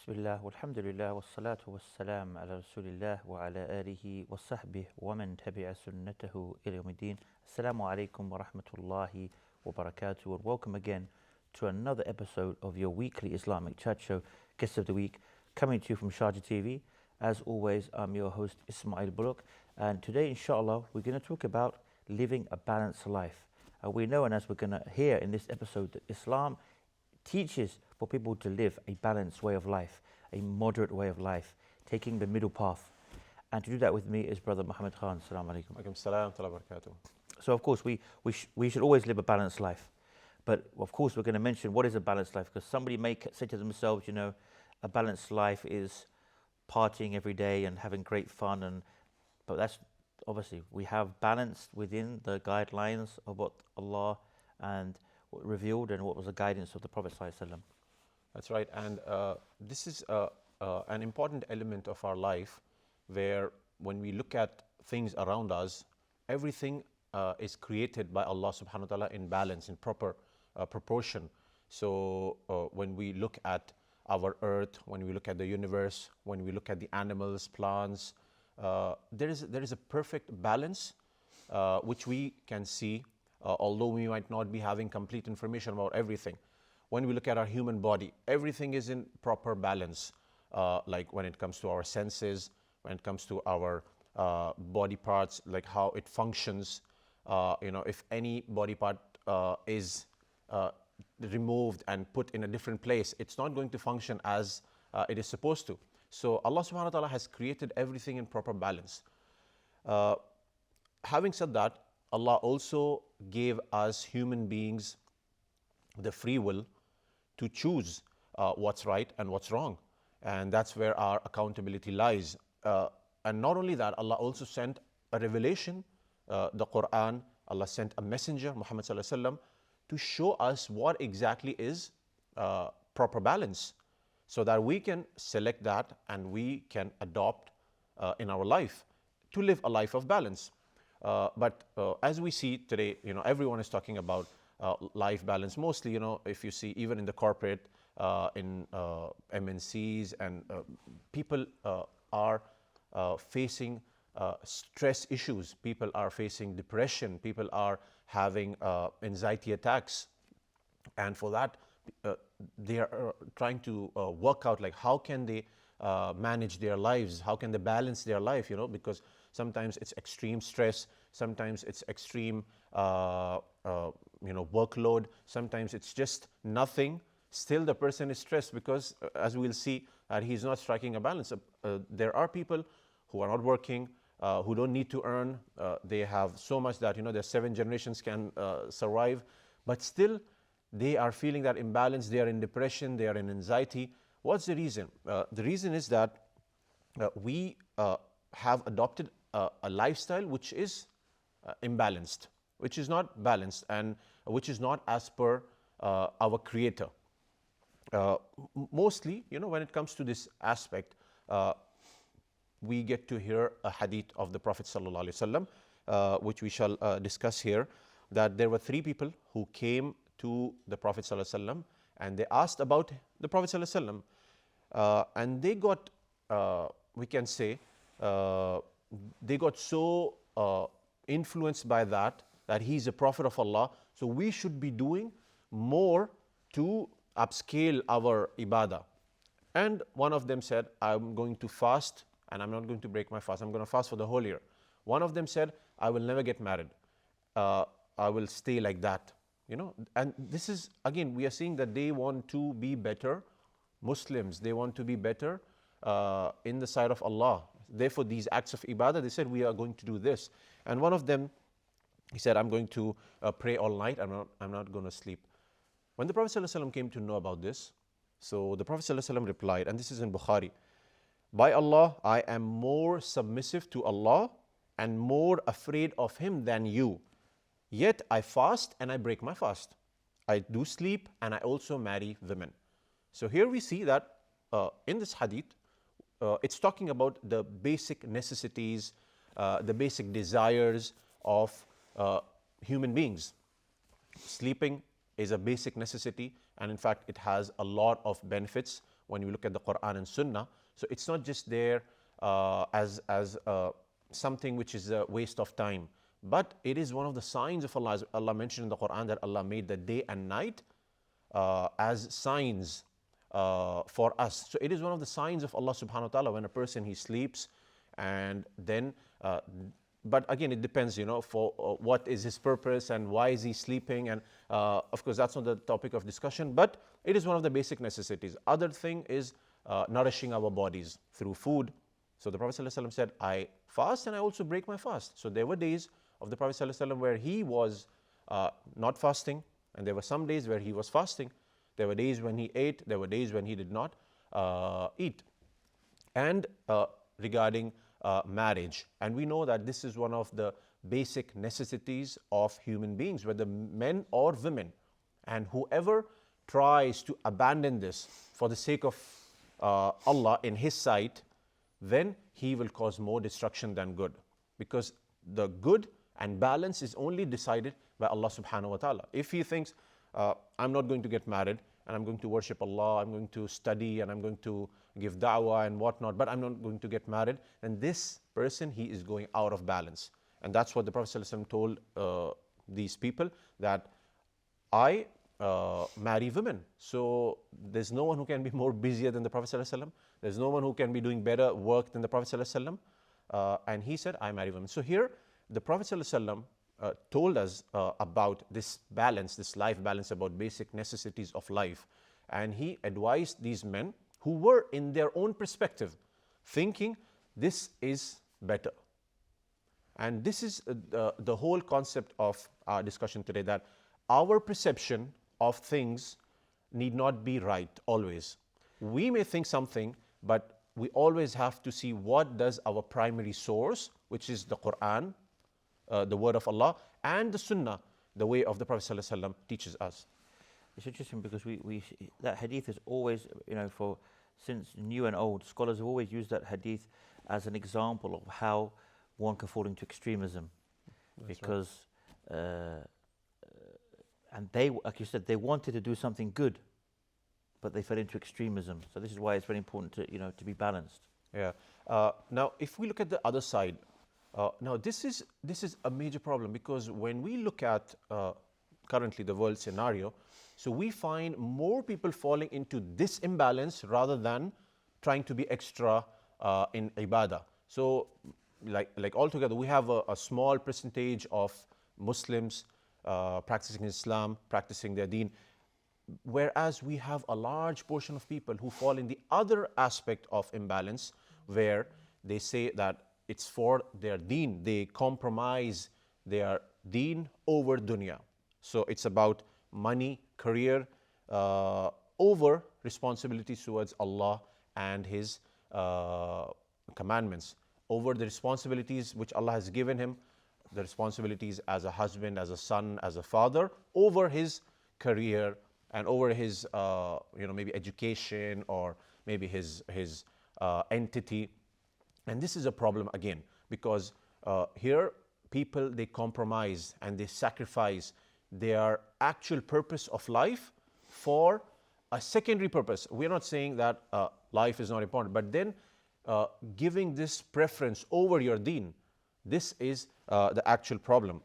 Bismillah, walhamdulillah, wassalatu wassalam ala rasulillah wa ala alihi wa sahbihi wa man tabi'a sunnatahu ila yawmiddin. Assalamu alaikum wa rahmatullahi wa barakatuh, and welcome again to another episode of your weekly Islamic chat show, Guest of the Week, coming to you from Sharjah TV. As always, I'm your host Ismail Bullock, and today, inshallah, we're going to talk about living a balanced life. We know, and as we're going to hear in this episode, that Islam teaches for people to live a balanced way of life, a moderate way of life, taking the middle path. And to do that with me is Brother Mohammed Khan. Assalamu alaikum. Alaikum salam wa barakatuh. So, of course, we should always live a balanced life. But, of course, we're going to mention what is a balanced life, because somebody may say to themselves, you know, a balanced life is partying every day and having great fun. But that's, obviously, we have balance within the guidelines of what Allah and revealed and what was the guidance of the Prophet ﷺ. That's right, and this is an important element of our life, where when we look at things around us, everything is created by Allah subhanahu wa ta'ala in balance, in proper proportion. So when we look at our earth, when we look at the universe, when we look at the animals, plants, there is a perfect balance which we can see, although we might not be having complete information about everything. When we look at our human body, everything is in proper balance, like when it comes to our senses, when it comes to our body parts, like how it functions. If any body part is removed and put in a different place, it's not going to function as it is supposed to. So Allah subhanahu wa ta'ala has created everything in proper balance. Having said that, Allah also gave us human beings the free will to choose what's right and what's wrong. And that's where our accountability lies. And not only that, Allah also sent a revelation, the Quran. Allah sent a messenger, Muhammad sallallahu alaihi wasallam, to show us what exactly is proper balance, so that we can select that and we can adopt in our life to live a life of balance. But as we see today, everyone is talking about life balance. Mostly, if you see even in the corporate, in MNCs, and people are facing stress issues. People are facing depression. People are having anxiety attacks. And for that, they are trying to work out, like, how can they manage their lives? How can they balance their life? Because sometimes it's extreme stress, sometimes it's extreme workload, sometimes it's just nothing. Still the person is stressed because, as we'll see, that he's not striking a balance. There are people who are not working, who don't need to earn. They have so much that their 7 generations can survive, but still they are feeling that imbalance. They are in depression, they are in anxiety. What's the reason? The reason is that we have adopted a lifestyle which is imbalanced, which is not balanced, and which is not as per our Creator. Mostly, when it comes to this aspect, we get to hear a hadith of the Prophet sallallahu alaihi wasallam, which we shall discuss here, that there were 3 people who came to the Prophet sallallahu alaihi wasallam, and they asked about the Prophet sallallahu alaihi wasallam, and they got, we can say, they got so influenced by that he's a prophet of Allah, so we should be doing more to upscale our ibadah. And one of them said, I'm going to fast and I'm not going to break my fast. I'm going to fast for the whole year. One of them said, I will never get married. I will stay like that. And this is, again, we are seeing that they want to be better Muslims. They want to be better in the sight of Allah. Therefore, these acts of ibadah, they said, we are going to do this. And one of them, he said, I'm going to pray all night. I'm not going to sleep. When the Prophet ﷺ came to know about this, so the Prophet ﷺ replied, and this is in Bukhari, by Allah, I am more submissive to Allah and more afraid of Him than you. Yet I fast and I break my fast. I do sleep and I also marry women. So here we see that in this hadith, it's talking about the basic necessities, the basic desires of human beings. Sleeping is a basic necessity, and in fact, it has a lot of benefits. when you look at the Quran and Sunnah. So it's not just there as something which is a waste of time, but it is one of the signs of Allah. As Allah mentioned in the Quran that Allah made the day and night as signs for us. So it is one of the signs of Allah subhanahu wa ta'ala when a person he sleeps, and then but again it depends, for what is his purpose and why is he sleeping, and of course that's not the topic of discussion, but it is one of the basic necessities. Other thing is nourishing our bodies through food. So the Prophet ﷺ said, I fast and I also break my fast. So there were days of the Prophet ﷺ where he was not fasting, and there were some days where he was fasting. There were days when he ate, there were days when he did not eat. And regarding marriage, and we know that this is one of the basic necessities of human beings, whether men or women, and whoever tries to abandon this for the sake of Allah in his sight, then he will cause more destruction than good, because the good and balance is only decided by Allah subhanahu wa ta'ala. If he thinks I'm not going to get married and I'm going to worship Allah, I'm going to study and I'm going to give da'wah and whatnot, but I'm not going to get married, then this person, he is going out of balance. And that's what the Prophet ﷺ told these people, that I marry women. So there's no one who can be more busier than the Prophet ﷺ. There's no one who can be doing better work than the Prophet ﷺ. And he said, I marry women. So here the Prophet ﷺ told us about this balance, this life balance, about basic necessities of life. And he advised these men who were in their own perspective thinking this is better. And this is the whole concept of our discussion today, that our perception of things need not be right always. We may think something, but we always have to see what does our primary source, which is the Quran, the word of Allah, and the Sunnah, the way of the Prophet ﷺ, teaches us. It's interesting because we that hadith is always, since new and old, scholars have always used that hadith as an example of how one can fall into extremism. That's because right. And they, like you said, they wanted to do something good, but they fell into extremism. So this is why it's very important to be balanced. Yeah. Now, if we look at the other side, now this is a major problem, because when we look at currently the world scenario, so we find more people falling into this imbalance rather than trying to be extra in ibadah. So like altogether, we have a small percentage of Muslims practicing Islam, practicing their deen, whereas we have a large portion of people who fall in the other aspect of imbalance, where they say that it's for their deen. They compromise their deen over dunya. So it's about money, career, over responsibilities towards Allah and His commandments, over the responsibilities which Allah has given him, the responsibilities as a husband, as a son, as a father, over his career and over his maybe education, or maybe his entity. And this is a problem again, because here people, they compromise and they sacrifice their actual purpose of life for a secondary purpose. We're not saying that life is not important, but then giving this preference over your deen, this is the actual problem.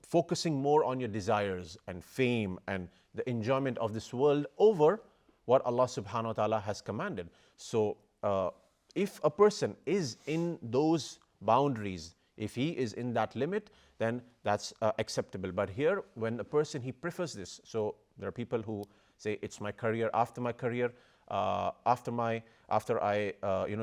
Focusing more on your desires and fame and the enjoyment of this world over what Allah subhanahu wa ta'ala has commanded. So if a person is in those boundaries, if he is in that limit, then that's acceptable. But here, when a person, he prefers this, so there are people who say, it's my career, after my career, after I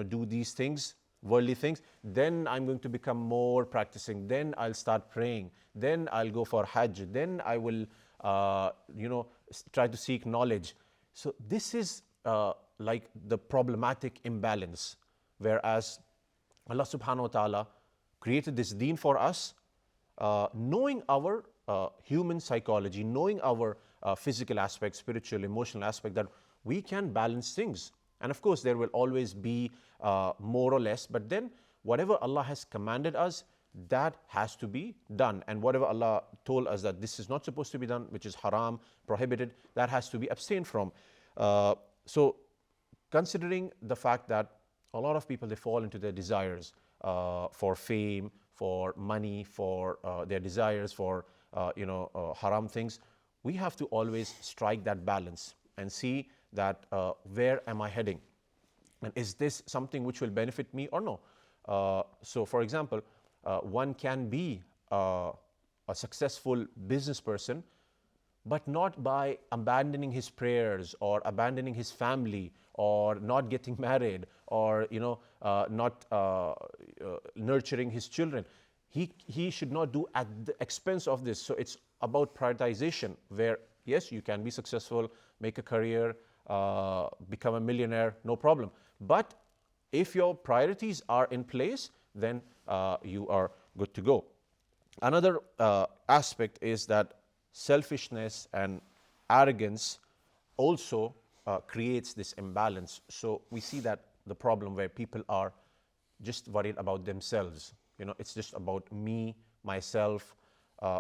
do these things, worldly things, then I'm going to become more practicing, then I'll start praying, then I'll go for Hajj, then I will try to seek knowledge. So this is like the problematic imbalance, whereas Allah subhanahu wa ta'ala created this deen for us, knowing our human psychology, knowing our physical aspect, spiritual, emotional aspect, that we can balance things. And of course, there will always be more or less, but then whatever Allah has commanded us, that has to be done. And whatever Allah told us that this is not supposed to be done, which is haram, prohibited, that has to be abstained from. So considering the fact that a lot of people, they fall into their desires for fame, for money, for their desires for haram things, we have to always strike that balance and see that where am I heading, and is this something which will benefit me or no. So for example, one can be a successful business person, but not by abandoning his prayers or abandoning his family or not getting married or not nurturing his children. He should not do at the expense of this. So it's about prioritization, where yes, you can be successful, make a career, become a millionaire, no problem. But if your priorities are in place, then you are good to go. Another aspect is that selfishness and arrogance also creates this imbalance. So we see that the problem where people are just worried about themselves. It's just about me, myself,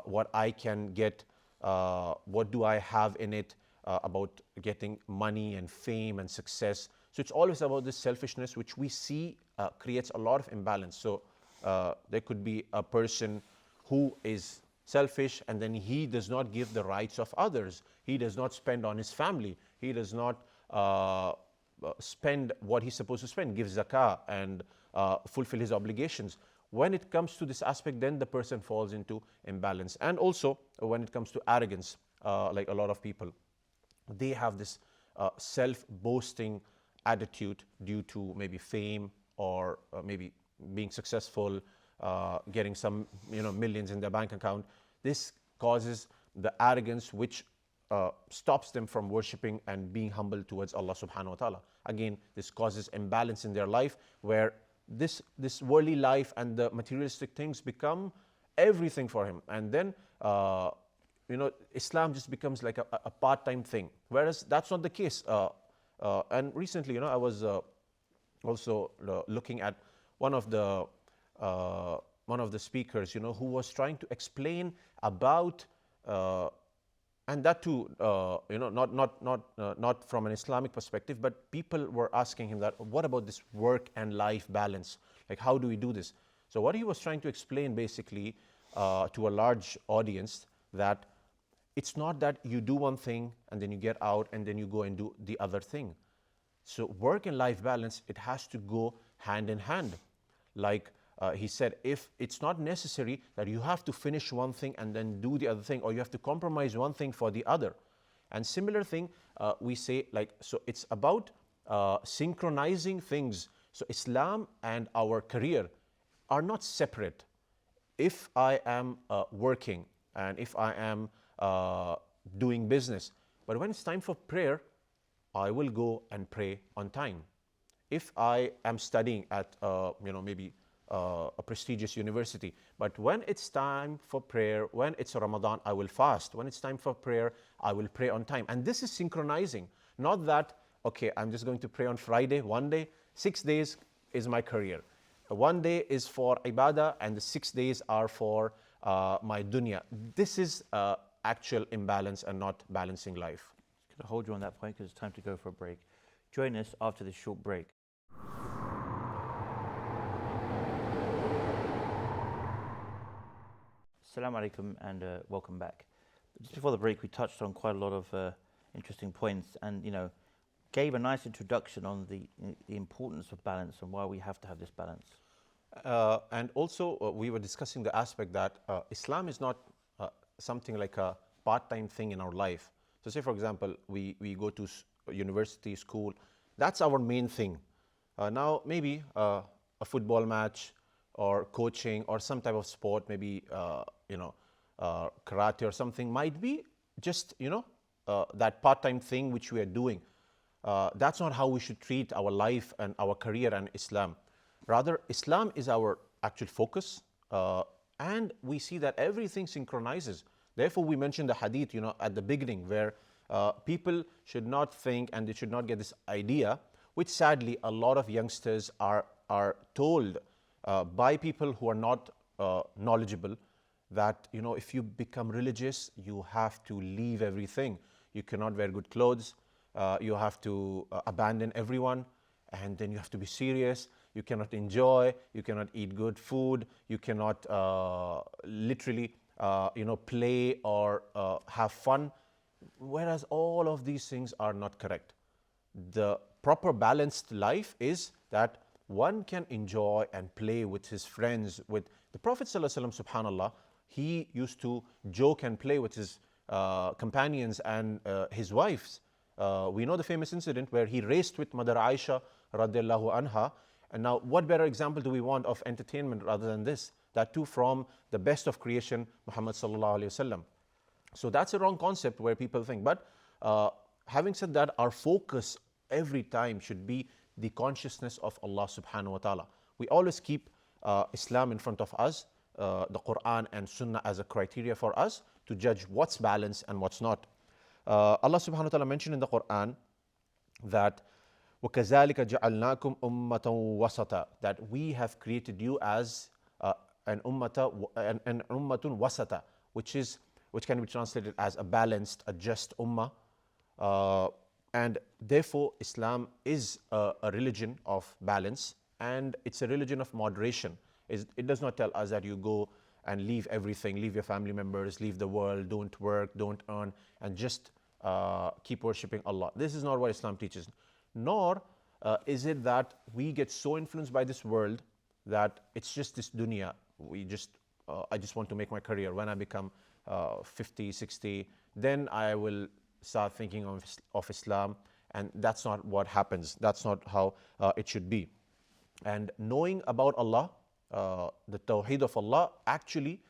what I can get, what do I have in it, about getting money and fame and success. So it's always about this selfishness, which we see creates a lot of imbalance. So there could be a person who is selfish, and then he does not give the rights of others. He does not spend on his family. He does not spend what he's supposed to spend, give zakah and fulfill his obligations. When it comes to this aspect, then the person falls into imbalance. And also when it comes to arrogance, like a lot of people, they have this self-boasting attitude due to maybe fame or maybe being successful, getting some millions in their bank account. This causes the arrogance which stops them from worshipping and being humble towards Allah subhanahu wa ta'ala. Again, this causes imbalance in their life, where this worldly life and the materialistic things become everything for him, and then Islam just becomes like a part-time thing, whereas that's not the case. And recently, I was also looking at one of the speakers, who was trying to explain about, and that too, not from an Islamic perspective, but people were asking him that, what about this work and life balance? Like, how do we do this? So what he was trying to explain basically to a large audience, that it's not that you do one thing and then you get out and then you go and do the other thing. So work and life balance, it has to go hand in hand. Like he said, if it's not necessary that you have to finish one thing and then do the other thing, or you have to compromise one thing for the other. And similar thing, we say, like, so it's about synchronizing things. So Islam and our career are not separate. If I am working and if I am doing business, but when it's time for prayer, I will go and pray on time. If I am studying at maybe a prestigious university, but when it's time for prayer, when it's Ramadan, I will fast. When it's time for prayer, I will pray on time. And this is synchronizing, not that, okay, I'm just going to pray on Friday, one day, 6 days is my career. One day is for ibadah and the 6 days are for my dunya. This is actual imbalance and not balancing life. Could I hold you on that point, because it's time to go for a break. Join us after this short break. Assalamu alaikum and welcome back. Just before the break, we touched on quite a lot of interesting points, and gave a nice introduction on the importance of balance and why we have to have this balance. And also we were discussing the aspect that Islam is not something like a part-time thing in our life. So say for example, we go to university, school, that's our main thing. Now maybe a football match or coaching or some type of sport, maybe karate or something, might be just that part-time thing which we are doing. That's not how we should treat our life and our career and Islam. Rather, Islam is our actual focus, and we see that everything synchronizes. Therefore, we mentioned the hadith, at the beginning, where people should not think and they should not get this idea, which sadly a lot of youngsters are told by people who are not knowledgeable, that if you become religious, you have to leave everything. You cannot wear good clothes. you have to abandon everyone, and then you have to be serious. You cannot enjoy, you cannot eat good food, you cannot literally play or have fun. Whereas all of these things are not correct. The proper balanced life is that one can enjoy and play with his friends. With the Prophet ﷺ, subhanallah, he used to joke and play with his companions and his wives. We know the famous incident where he raced with Mother Aisha radiallahu anha. And now, what better example do we want of entertainment rather than this? That too from the best of creation, Muhammad sallallahu alaihi wasallam. So that's a wrong concept where people think. But having said that, our focus every time should be the consciousness of Allah subhanahu wa ta'ala. We always keep Islam in front of us, the Quran and Sunnah as a criteria for us to judge what's balanced and what's not. Allah subhanahu wa ta'ala mentioned in the Quran that وَكَذَلِكَ جَعَلْنَاكُمْ أُمَّةً وَسَطًا, that we have created you as an ummatun wasata, which can be translated as a balanced, a just ummah. And therefore, Islam is a religion of balance, and it's a religion of moderation. It does not tell us that you go and leave everything, leave your family members, leave the world, don't work, don't earn, and just keep worshipping Allah. This is not what Islam teaches. Nor is it that we get so influenced by this world that it's just this dunya. I just want to make my career. When I become 50, 60, then I will start thinking of Islam. And that's not what happens. That's not how it should be. And knowing about Allah, the Tawheed of Allah actually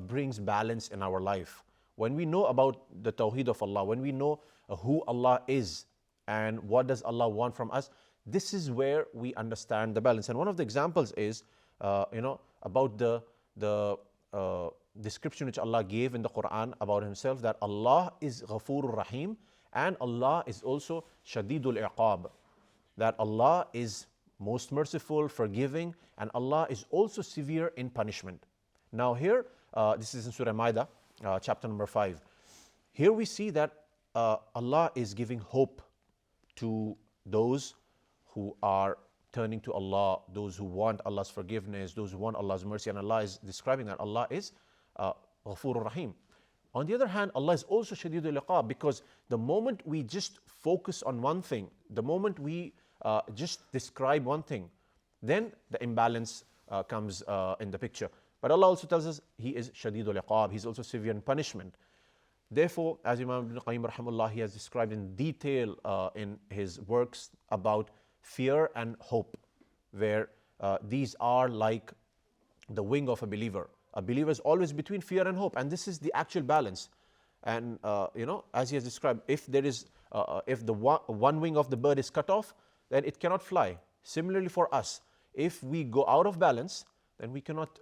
brings balance in our life. When we know about the Tawheed of Allah, when we know who Allah is and what does Allah want from us, this is where we understand the balance. And one of the examples is, about the description which Allah gave in the Quran about Himself, that Allah is Ghafurur Rahim and Allah is also Shadidul Iqab, that Allah is most merciful, forgiving, and Allah is also severe in punishment. Now here, this is in Surah Ma'idah, chapter number 5. Here we see that Allah is giving hope to those who are turning to Allah, those who want Allah's forgiveness, those who want Allah's mercy, and Allah is describing that Allah is Ghafurur Rahim. On the other hand, Allah is also Shadidul Iqab, because the moment we just focus on one thing, the moment we just describe one thing, then the imbalance comes in the picture. But Allah also tells us He is Shadidul Iqab, He's also severe in punishment. Therefore, as Imam Ibn Qayyim rahimahullah, he has described in detail in his works about fear and hope, where these are like the wing of a believer. A believer is always between fear and hope, and this is the actual balance. And as he has described, if the one wing of the bird is cut off, then it cannot fly. Similarly for us, if we go out of balance, then we cannot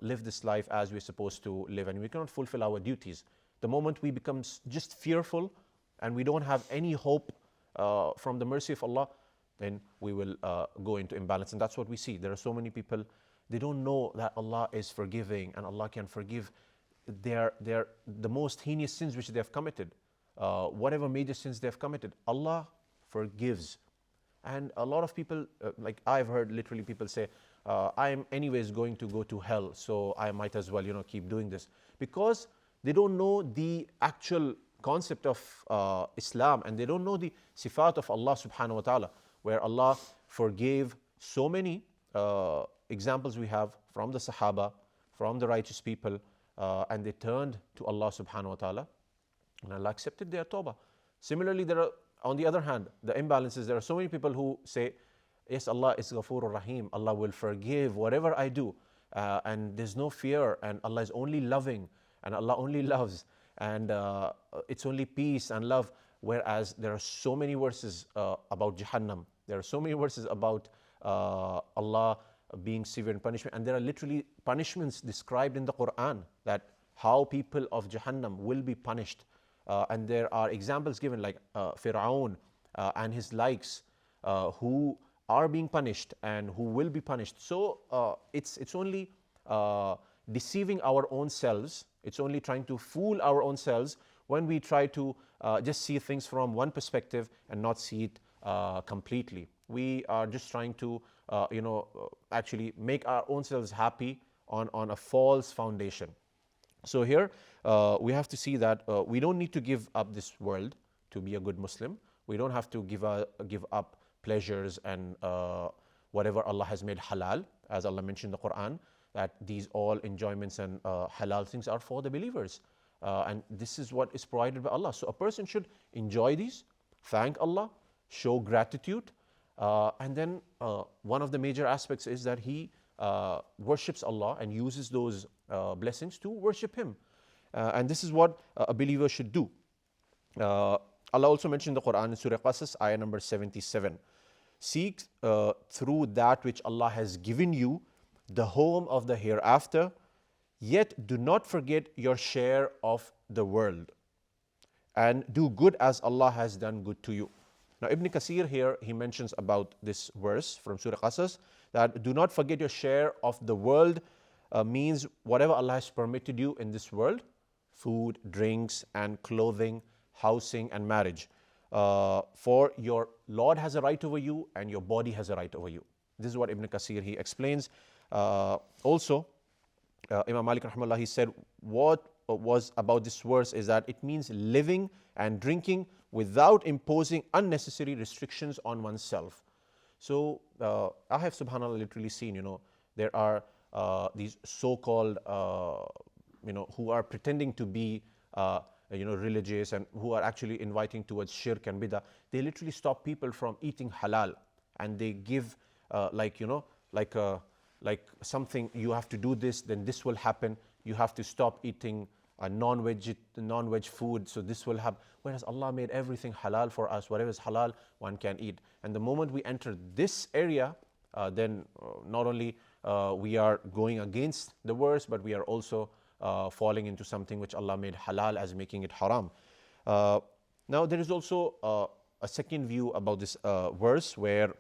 live this life as we're supposed to live, and we cannot fulfill our duties. The moment we become just fearful and we don't have any hope from the mercy of Allah, then we will go into imbalance. And that's what we see. There are so many people, they don't know that Allah is forgiving and Allah can forgive the most heinous sins which they have committed. Whatever major sins they have committed, Allah forgives. And a lot of people, like I've heard literally people say, I'm anyways going to go to hell, so I might as well, keep doing this. Because they don't know the actual concept of Islam, and they don't know the sifat of Allah subhanahu wa ta'ala, where Allah forgave so many examples we have from the Sahaba, from the righteous people, and they turned to Allah subhanahu wa ta'ala, and Allah accepted their tawbah. Similarly, there are, on the other hand, the imbalances. There are so many people who say, yes, Allah is Ghafurur Rahim, Allah will forgive whatever I do, and there's no fear, and Allah is only loving, and Allah only loves, and it's only peace and love. Whereas there are so many verses about Jahannam, there are so many verses about Allah being severe in punishment, and there are literally punishments described in the Quran, that how people of Jahannam will be punished. And there are examples given like Fir'aun and his likes, who are being punished and who will be punished. So it's only deceiving our own selves, it's only trying to fool our own selves when we try to just see things from one perspective and not see it completely. We are just trying to actually make our own selves happy on a false foundation. So here we have to see that we don't need to give up this world to be a good Muslim. We don't have to give up pleasures and whatever Allah has made halal, as Allah mentioned in the Quran, that these all enjoyments and halal things are for the believers. And this is what is provided by Allah. So a person should enjoy these, thank Allah, show gratitude, and then one of the major aspects is that he worships Allah and uses those blessings to worship Him. And this is what a believer should do. Allah also mentioned in the Quran in Surah Qasas, ayah number 77. Seek through that which Allah has given you the home of the hereafter, yet do not forget your share of the world, and do good as Allah has done good to you. Now Ibn Kathir here, he mentions about this verse from Surah Qasas, that do not forget your share of the world means whatever Allah has permitted you in this world, food, drinks and clothing, housing and marriage. For your Lord has a right over you and your body has a right over you. This is what Ibn Kathir, he explains. Also, Imam Malik rahimahullah, he said what was about this verse is that it means living and drinking without imposing unnecessary restrictions on oneself. So I have subhanAllah literally seen, there are these so-called, who are pretending to be religious and who are actually inviting towards shirk and bid'ah. They literally stop people from eating halal, and they give like something, you have to do this, then this will happen. You have to stop eating non-veg food, so this will happen. Whereas Allah made everything halal for us. Whatever is halal, one can eat. And the moment we enter this area, then not only we are going against the verse, but we are also falling into something which Allah made halal as making it haram. Now there is also a second view about this verse where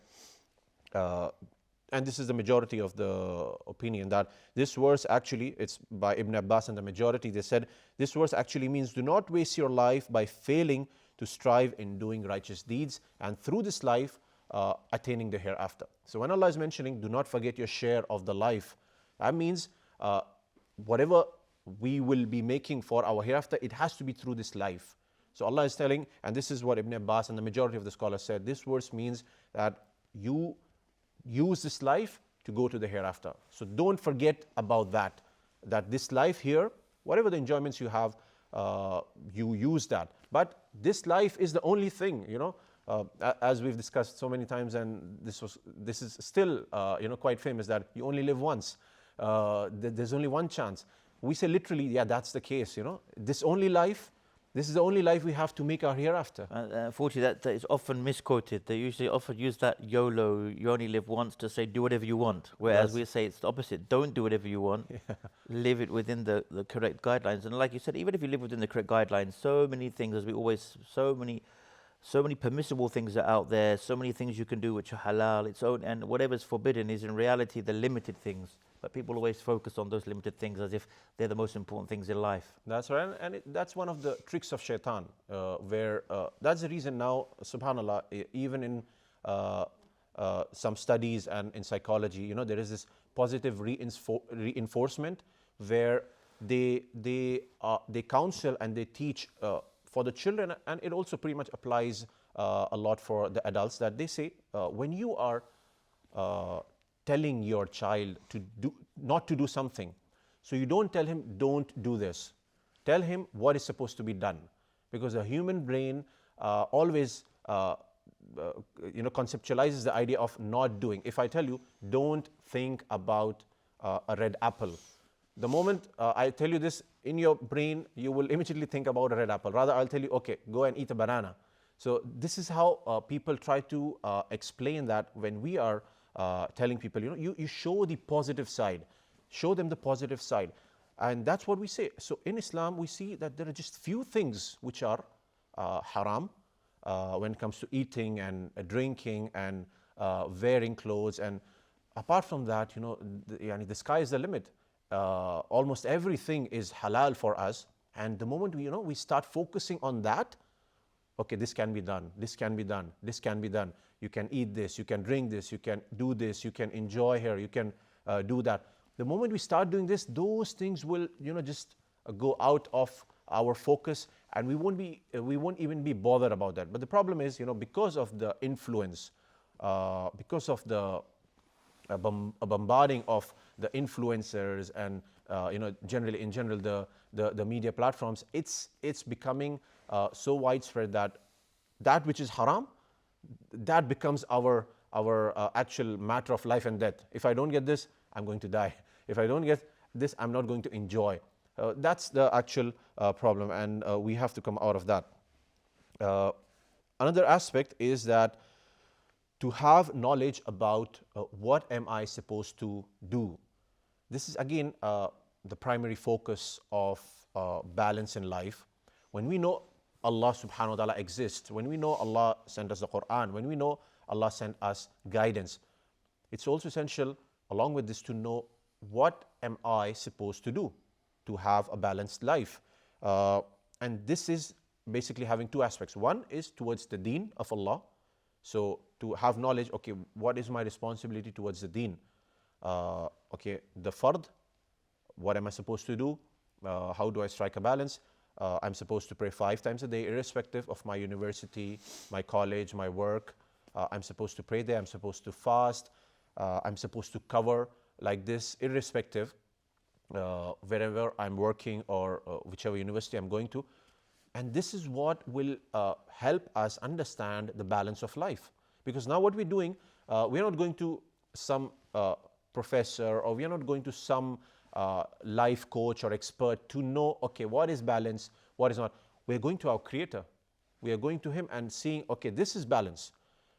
and this is the majority of the opinion, that this verse actually, it's by Ibn Abbas and the majority, they said this verse actually means do not waste your life by failing to strive in doing righteous deeds and through this life attaining the hereafter. So when Allah is mentioning do not forget your share of the life, that means whatever we will be making for our hereafter, it has to be through this life. So Allah is telling, and this is what Ibn Abbas and the majority of the scholars said, this verse means that you use this life to go to the hereafter. So don't forget about that this life here, whatever the enjoyments you have, you use that. But this life is the only thing, as we've discussed so many times, and this is still quite famous, that you only live once. There's only one chance. We say literally, yeah, that's the case. This is the only life we have to make our hereafter. Unfortunately, that is often misquoted. They usually often use that YOLO, you only live once, to say do whatever you want. Whereas we say it's the opposite. Don't do whatever you want. Yeah. Live it within the correct guidelines. And like you said, even if you live within the correct guidelines, so many things, as we always, so many permissible things are out there, so many things you can do which are halal, and whatever's forbidden is in reality the limited things. But people always focus on those limited things as if they're the most important things in life. That's right, and that's one of the tricks of shaitan, where that's the reason now, subhanAllah, even in some studies and in psychology, there is this positive reinforcement where they counsel and they teach for the children, and it also pretty much applies a lot for the adults, that they say when you are telling your child not to do something, so you don't tell him don't do this, tell him what is supposed to be done, because the human brain always conceptualizes the idea of not doing. If I tell you don't think about a red apple, the moment I tell you this, in your brain you will immediately think about a red apple. Rather, I'll tell you, okay, go and eat a banana. So this is how people try to explain that when we are telling people, you show the positive side, show them the positive side, and that's what we say. So in Islam, we see that there are just few things which are haram when it comes to eating and drinking and wearing clothes, and apart from that, the sky is the limit. Almost everything is halal for us, And the moment we start focusing on that, okay, this can be done, this can be done, this can be done. You can eat this, you can drink this, you can do this, you can enjoy here, you can do that. The moment we start doing this, those things will just go out of our focus, and we won't even be bothered about that. But the problem is, because of the influence, because of the bombarding of the influencers and in general the media platforms, it's becoming so widespread that which is haram, that becomes our actual matter of life and death. If I don't get this, I'm going to die. If I don't get this, I'm not going to enjoy. That's the actual problem, and we have to come out of that. Another aspect is that to have knowledge about what am I supposed to do. This is again the primary focus of balance in life. When we know Allah subhanahu wa ta'ala exists, when we know Allah sent us the Quran, when we know Allah sent us guidance, it's also essential along with this to know what am I supposed to do to have a balanced life. And this is basically having two aspects. One is towards the deen of Allah. So to have knowledge, okay, what is my responsibility towards the deen? Okay, the fard, what am I supposed to do? How do I strike a balance? I'm supposed to pray 5 times a day, irrespective of my university, my college, my work. I'm supposed to pray there, I'm supposed to fast, I'm supposed to cover like this, irrespective wherever I'm working or whichever university I'm going to. And this is what will help us understand the balance of life. Because now what we're doing, we're not going to some professor, or we're not going to some life coach or expert to know, okay, what is balance, what is not. We're going to our Creator. We are going to Him and seeing, okay, this is balance.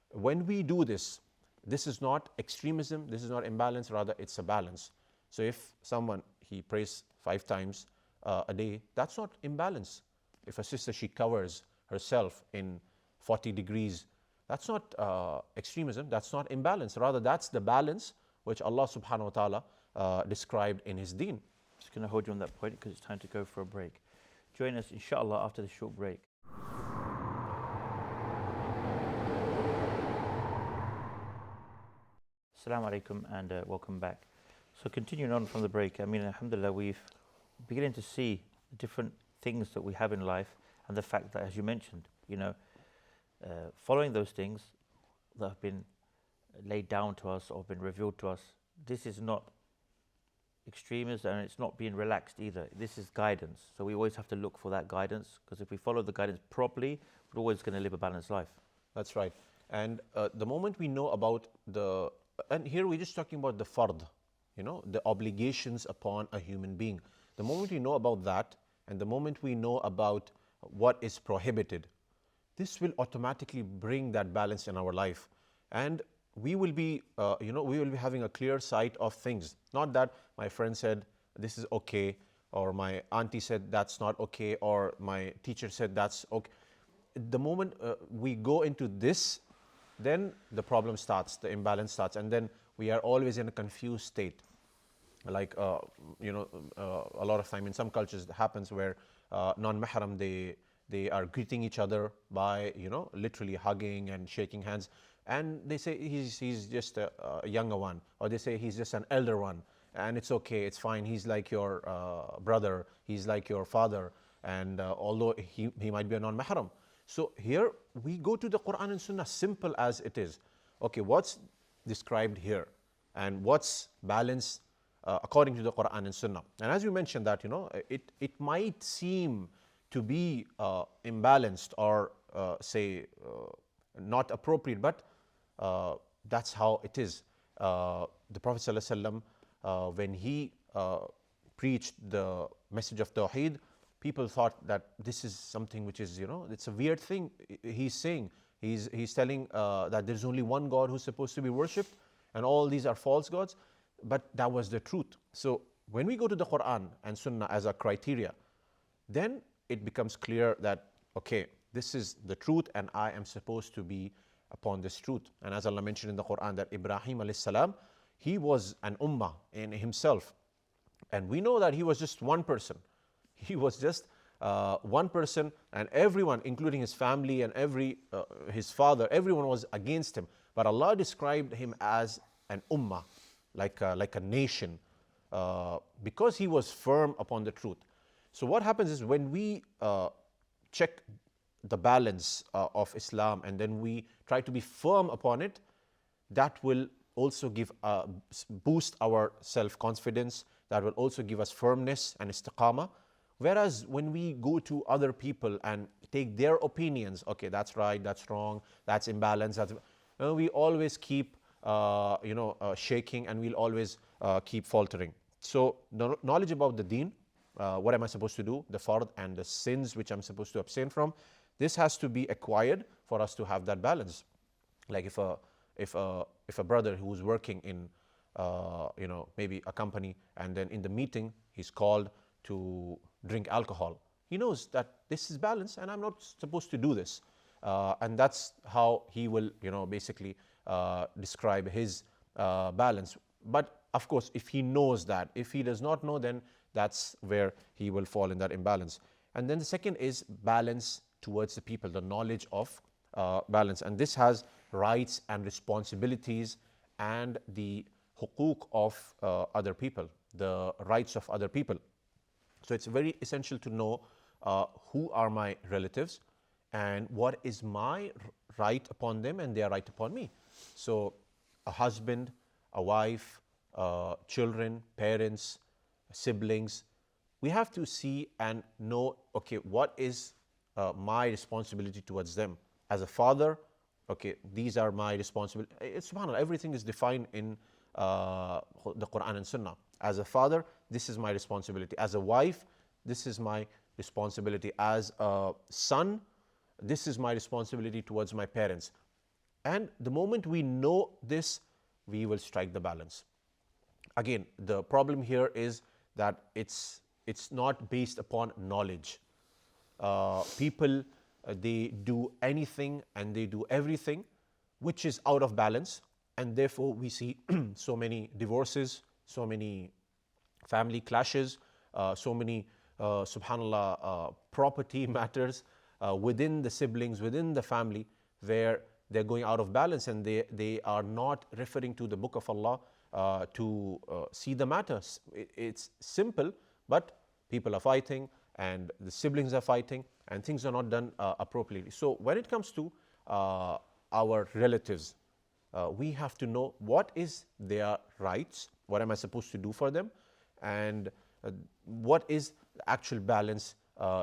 When we do this, this is not extremism, this is not imbalance, rather it's a balance. So if someone, he prays 5 times a day, that's not imbalance. If a sister, she covers herself in 40 degrees, that's not extremism, that's not imbalance. Rather, that's the balance which Allah subhanahu wa ta'ala described in His deen. Just going to hold you on that point because it's time to go for a break. Join us, inshallah, after the short break. Assalamu alaikum and welcome back. So continuing on from the break, I mean, alhamdulillah, we've beginning to see the different things that we have in life, and the fact that, as you mentioned, following those things that have been laid down to us or been revealed to us, this is not extremism and it's not being relaxed either. This is guidance. So we always have to look for that guidance, because if we follow the guidance properly, we're always going to live a balanced life. That's right. And the moment we know about and here we're just talking about the fard, the obligations upon a human being. The moment we know about that, and the moment we know about what is prohibited, this will automatically bring that balance in our life. And we will be, we will be having a clear sight of things. Not that my friend said this is okay, or my auntie said that's not okay, or my teacher said that's okay. The moment we go into this, then the problem starts, the imbalance starts, and then we are always in a confused state. Like, a lot of time in some cultures it happens where non-mahram, they are greeting each other by, literally hugging and shaking hands. And they say he's just a younger one, or they say he's just an elder one, and it's okay, it's fine, he's like your brother, he's like your father, and although he might be a non-mahram. So here we go to the Quran and Sunnah, simple as it is. Okay, what's described here, and what's balanced according to the Quran and Sunnah. And as you mentioned that, it might seem to be imbalanced or not appropriate, but that's how it is. The Prophet ﷺ, when he preached the message of Tawheed, people thought that this is something which is, it's a weird thing he's saying. He's telling that there's only one God who's supposed to be worshipped, and all these are false gods. But that was the truth. So when we go to the Quran and Sunnah as a criteria, then it becomes clear that, okay, this is the truth and I am supposed to be upon this truth. And as Allah mentioned in the Quran, that Ibrahim alayhi salam, he was an ummah in himself. And we know that he was just one person. He was just one person, and everyone, including his family and his father, everyone was against him. But Allah described him as an ummah, like a nation, because he was firm upon the truth. So what happens is, when we check the balance of Islam and then we try to be firm upon it, that will also boost our self-confidence, that will also give us firmness and istiqamah. Whereas when we go to other people and take their opinions, okay, that's right, that's wrong, that's imbalance, we always keep shaking, and we'll always keep faltering. So knowledge about the deen, what am I supposed to do, the fard and the sins which I'm supposed to abstain from, this has to be acquired for us to have that balance. Like if a brother who's working in maybe a company, and then in the meeting he's called to drink alcohol, he knows that this is balance and I'm not supposed to do this, and that's how he will basically describe his balance. But of course, if he knows that, if he does not know, then that's where he will fall in that imbalance. And then the second is balance towards the people, the knowledge of balance, and this has rights and responsibilities and the hukuk of other people, the rights of other people. So it's very essential to know who are my relatives and what is my right upon them and their right upon me. So a husband, a wife, children, parents, siblings, we have to see and know, okay, what is my responsibility towards them. As a father, okay, these are my responsibility. Subhanallah, everything is defined in the Quran and Sunnah. As a father, this is my responsibility. As a wife, this is my responsibility. As a son, this is my responsibility towards my parents. And the moment we know this, we will strike the balance. Again, the problem here is that it's not based upon knowledge. People, they do anything and they do everything which is out of balance, and therefore we see so many divorces, so many family clashes, so many subhanallah property matters within the siblings, within the family, where they're going out of balance, and they are not referring to the book of Allah to see the matters. It's simple, but people are fighting and the siblings are fighting and things are not done appropriately. So when it comes to our relatives, we have to know what is their rights, what am I supposed to do for them, and what is the actual balance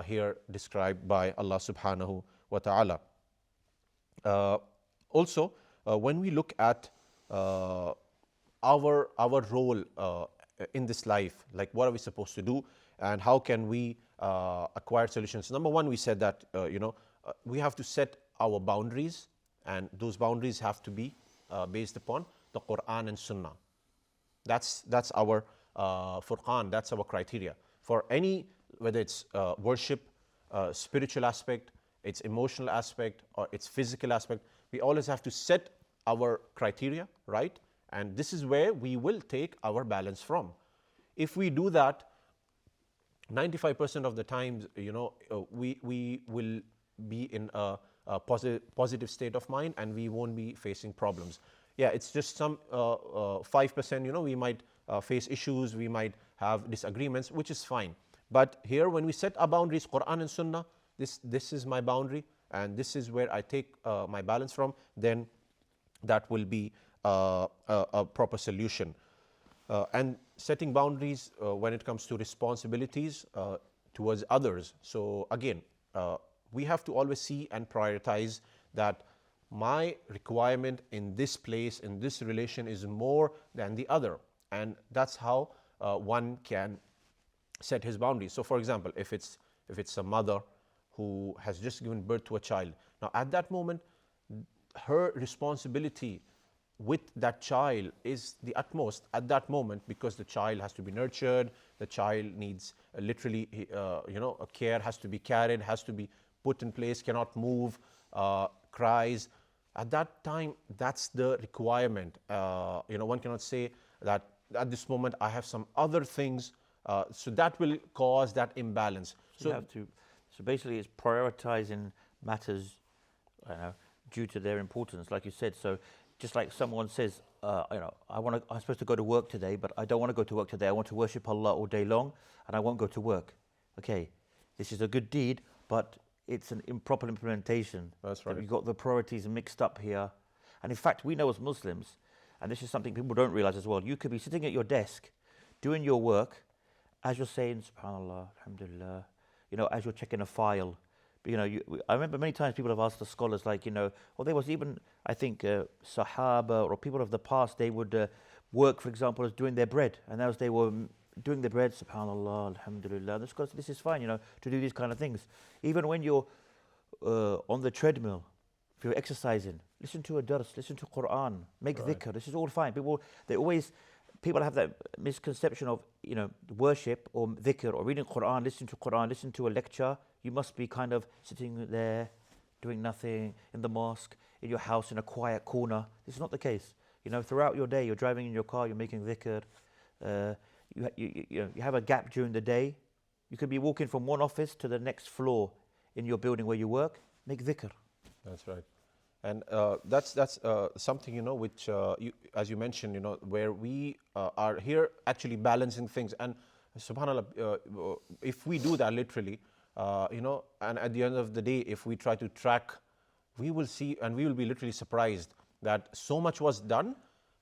here described by Allah subhanahu wa ta'ala. Also, when we look at our role in this life, like what are we supposed to do and how can we acquire solutions. Number one, we said that we have to set our boundaries, and those boundaries have to be based upon the Quran and Sunnah. That's our furqan, that's our criteria. For any, whether it's worship, spiritual aspect, its emotional aspect, or its physical aspect, we always have to set our criteria, right? And this is where we will take our balance from. If we do that, 95% of the times, we will be in a positive state of mind and we won't be facing problems. Yeah, it's just some 5%, we might face issues, we might have disagreements, which is fine. But here, when we set our boundaries, Quran and Sunnah, this is my boundary and this is where I take my balance from, then that will be a proper solution. And setting boundaries when it comes to responsibilities towards others. So again, we have to always see and prioritize that my requirement in this place, in this relation is more than the other. And that's how one can set his boundaries. So for example, if it's a mother who has just given birth to a child, now at that moment, her responsibility with that child is the utmost at that moment, because the child has to be nurtured, the child needs literally a care, has to be carried, has to be put in place, cannot move, cries. At that time, that's the requirement. One cannot say that at this moment I have some other things, so that will cause that imbalance. So you have to So basically, it's prioritizing matters, I know, due to their importance, like you said. So just like someone says, I'm supposed to go to work today, but I don't want to go to work today. I want to worship Allah all day long, and I won't go to work. Okay, this is a good deed, but it's an improper implementation. That's right. You've got the priorities mixed up here. And in fact, we know as Muslims, and this is something people don't realize as well, you could be sitting at your desk doing your work as you're saying, SubhanAllah, Alhamdulillah, as you're checking a file. I remember many times people have asked the scholars, or there was even, I think, Sahaba or people of the past, they would work, for example, as doing their bread. And as they were doing the bread, SubhanAllah, Alhamdulillah, the scholars, this is fine, to do these kind of things. Even when you're on the treadmill, if you're exercising, listen to a dars, listen to Quran, make dhikr. This is all fine. People have that misconception of worship or dhikr or reading Quran, listen to a lecture. You must be kind of sitting there, doing nothing in the mosque, in your house, in a quiet corner. This is not the case. Throughout your day, you're driving in your car, you're making dhikr. You have a gap during the day. You could be walking from one office to the next floor in your building where you work. Make dhikr. That's right. And that's something, which, as you mentioned, where we are here actually balancing things. And subhanAllah, if we do that literally, and at the end of the day, if we try to track, we will see and we will be literally surprised that so much was done,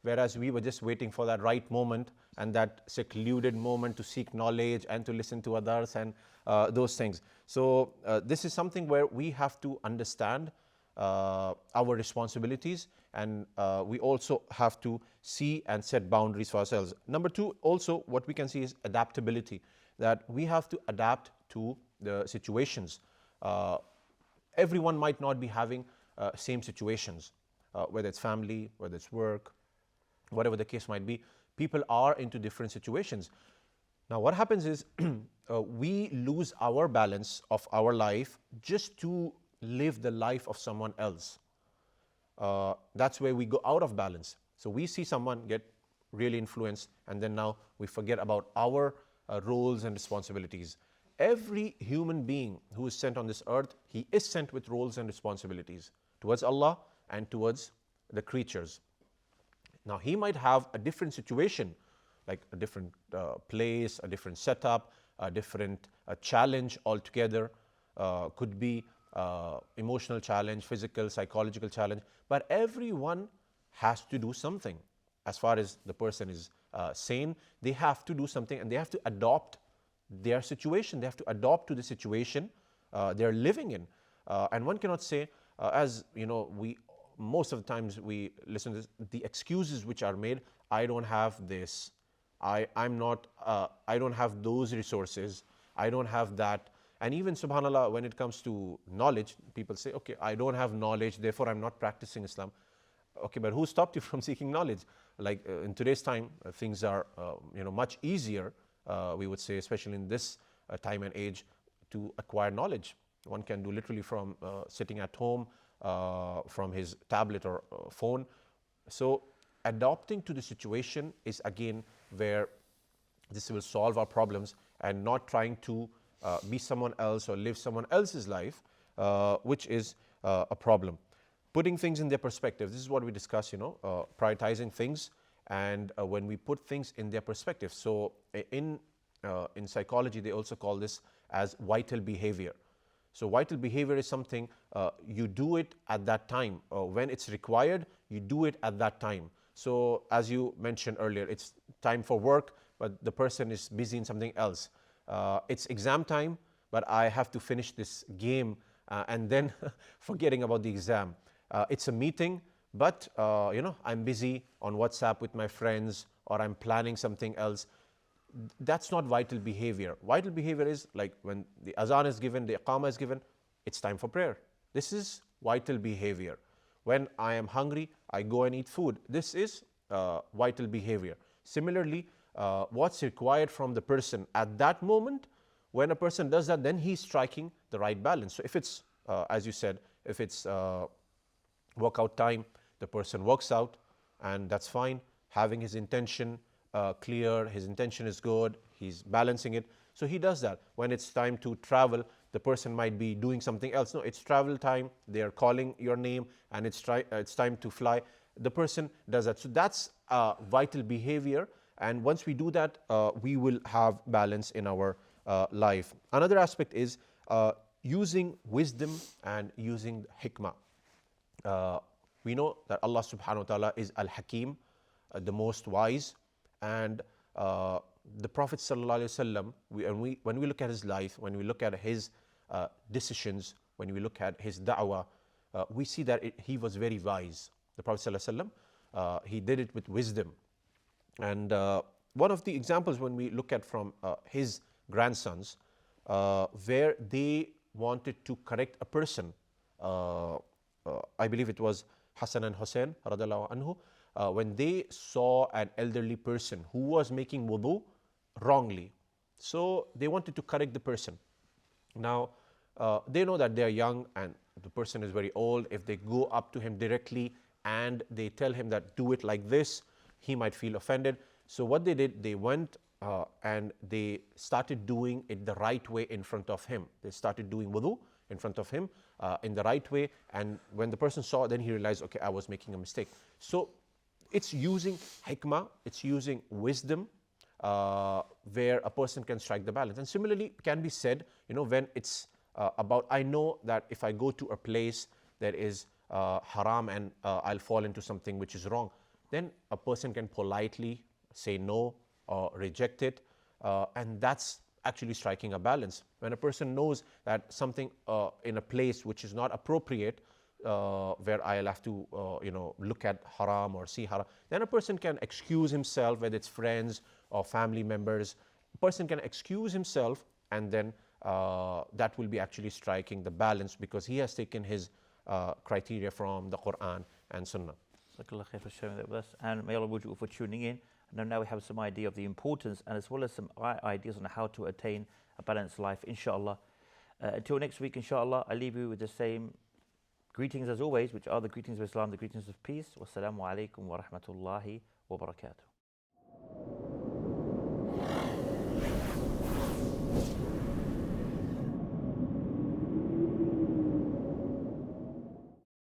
whereas we were just waiting for that right moment and that secluded moment to seek knowledge and to listen to others and those things. So this is something where we have to understand our responsibilities, and we also have to see and set boundaries for ourselves. Number two, also what we can see is adaptability, that we have to adapt to the situations. Everyone might not be having same situations, whether it's family, whether it's work, whatever the case might be. People are into different situations. Now what happens is we lose our balance of our life just to live the life of someone else. That's where we go out of balance. So we see someone get really influenced, and then now we forget about our roles and responsibilities. Every human being who is sent on this earth, he is sent with roles and responsibilities towards Allah and towards the creatures. Now he might have a different situation, like a different place, a different setup, a different challenge altogether. Could be emotional challenge, physical, psychological challenge, but everyone has to do something. As far as the person is sane, they have to do something, and they have to adopt their situation. They have to adopt to the situation they're living in. And one cannot say, as we most of the times we listen to this, the excuses which are made, I don't have this, I don't have those resources, I don't have that. And even subhanAllah, when it comes to knowledge, people say, okay, I don't have knowledge, therefore I'm not practicing Islam. Okay, but who stopped you from seeking knowledge? Like in today's time, things are much easier, we would say, especially in this time and age, to acquire knowledge. One can do literally from sitting at home, from his tablet or phone. So adapting to the situation is again where this will solve our problems, and not trying to be someone else or live someone else's life, which is a problem. Putting things in their perspective, this is what we discuss, prioritizing things, and when we put things in their perspective. So in psychology, they also call this as vital behavior. So vital behavior is something you do it at that time. When it's required, you do it at that time. So as you mentioned earlier, it's time for work, but the person is busy in something else. It's exam time, but I have to finish this game and then forgetting about the exam. It's a meeting, but I'm busy on WhatsApp with my friends, or I'm planning something else. That's not vital behavior. Vital behavior is like when the azan is given, the iqamah is given, it's time for prayer. This is vital behavior. When I am hungry, I go and eat food. This is vital behavior. Similarly, what's required from the person at that moment, when a person does that, then he's striking the right balance. So if it's, as you said, if it's workout time, the person works out, and that's fine, having his intention clear, his intention is good, he's balancing it, so he does that. When it's time to travel, the person might be doing something else. No, it's travel time, they are calling your name, and it's time to fly. The person does that. So that's vital behavior, and once we do that, we will have balance in our life. Another aspect is using wisdom and using hikmah. We know that Allah subhanahu wa ta'ala is Al-Hakim, the most wise, and the Prophet sallallahu alaihi wasallam, when we look at his life, when we look at his decisions, when we look at his da'wah, we see that he was very wise. The Prophet sallallahu alaihi wasallam, he did it with wisdom. And one of the examples when we look at from his grandsons, where they wanted to correct a person, I believe it was Hassan and Hussein radiallahu anhu, when they saw an elderly person who was making wudu wrongly. So they wanted to correct the person. Now, they know that they are young and the person is very old. If they go up to him directly and they tell him that do it like this, he might feel offended. So what they did, they went and they started doing it the right way in front of him. They started doing wudu in front of him in the right way. And when the person saw, then he realized, okay, I was making a mistake. So it's using hikmah, it's using wisdom, where a person can strike the balance. And similarly, can be said, when it's about, I know that if I go to a place that is haram and I'll fall into something which is wrong, then a person can politely say no or reject it, and that's actually striking a balance. When a person knows that something in a place which is not appropriate, where I'll have to look at haram or see haram, then a person can excuse himself, whether it's friends or family members. A person can excuse himself, and then that will be actually striking the balance, because he has taken his criteria from the Quran and Sunnah. Jazakallah khair for sharing that with us, and may Allah reward you for tuning in. And now we have some idea of the importance, and as well as some ideas on how to attain a balanced life, inshallah. Until next week, inshallah, I leave you with the same greetings as always, which are the greetings of Islam, the greetings of peace. Wassalamu alaikum wa rahmatullahi wa barakatuh.